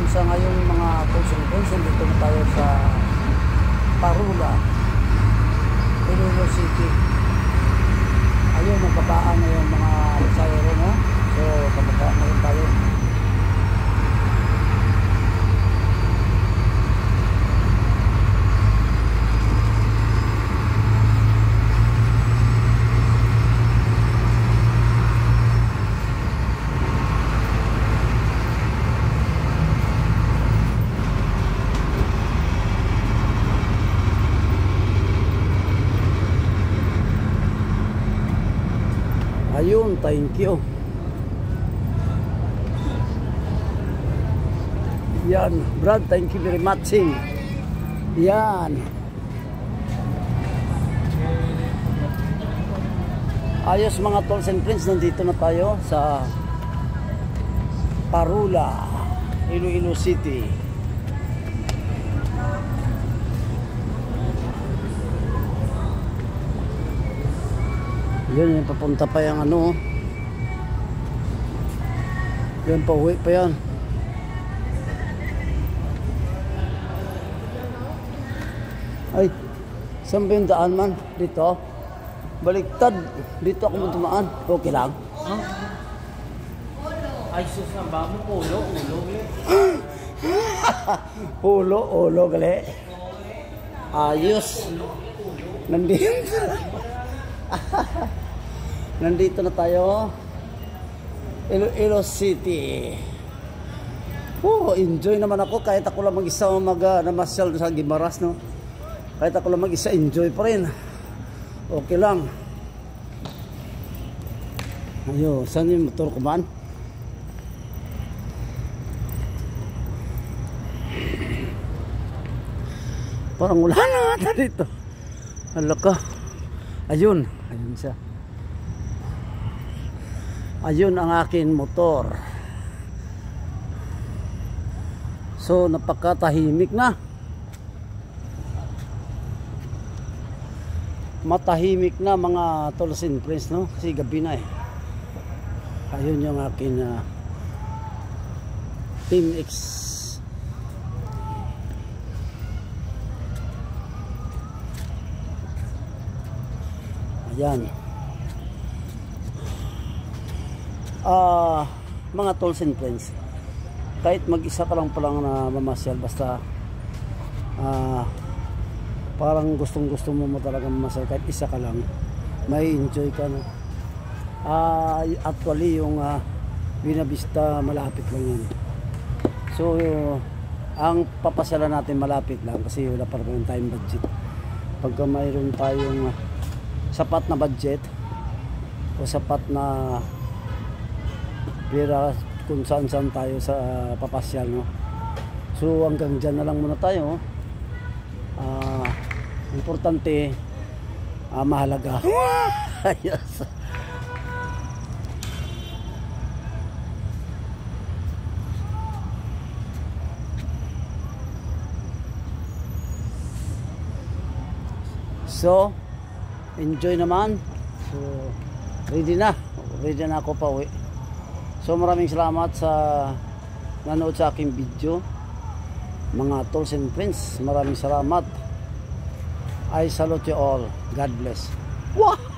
Ayun, sa ngayong mga consultation, dito na tayo sa Parula, Iloilo City. Ayun, nagbabaan na yung mga pasahero, no? So, kababaan na rin tayo. Ayun, thank you. Yan, Brad, thank you very much. Yan. Ayos mga tolls and friends, nandito na tayo sa Parula, Iloilo City. Yan, yung papunta pa yung ano. Yan, pauwi pa yan. Ay, saan ba yung daan man? Dito? Baliktad. Dito ako tumaan. Okay lang. Huh? Ay, sus na ba mo? Ulo, gali. Ulo, gali. Ayos. Nandito. Nandito na tayo. Iloilo City. Enjoy naman ako kahit ako lang mag-isa namasyal sa Gimaras, no? Kahit ako lang mag-isa, enjoy pa rin. Okay lang. Ayun, saan yung motor ko man? Parang wala na ata dito. Hala ka. Ayun, ayun siya. Ayun ang akin motor. So, napakatahimik na. Matahimik na mga tolls and friends, no? Kasi gabi na eh. Ayun yung akin Team X. Ayan. Mga tolls and friends, kahit mag-isa ka lang palang na mamasyal, basta parang gustong-gusto mo talaga mamasyal, kahit isa ka lang, may enjoy ka, no? Actually, yung Buena Vista, malapit lang yan. So, ang papasyalan natin malapit lang kasi wala pa rin tayong budget. Pagka mayroon tayong sapat na budget o sapat na pera kung saan tayo sa papasyal, no? So hanggang dyan na lang muna tayo. Importante, mahalaga. Yes. So enjoy naman. So ready na ako pa uwi. So maraming salamat sa nanood sa aking video, mga tolls and friends. Maraming salamat. I salute you all. God bless. Wow!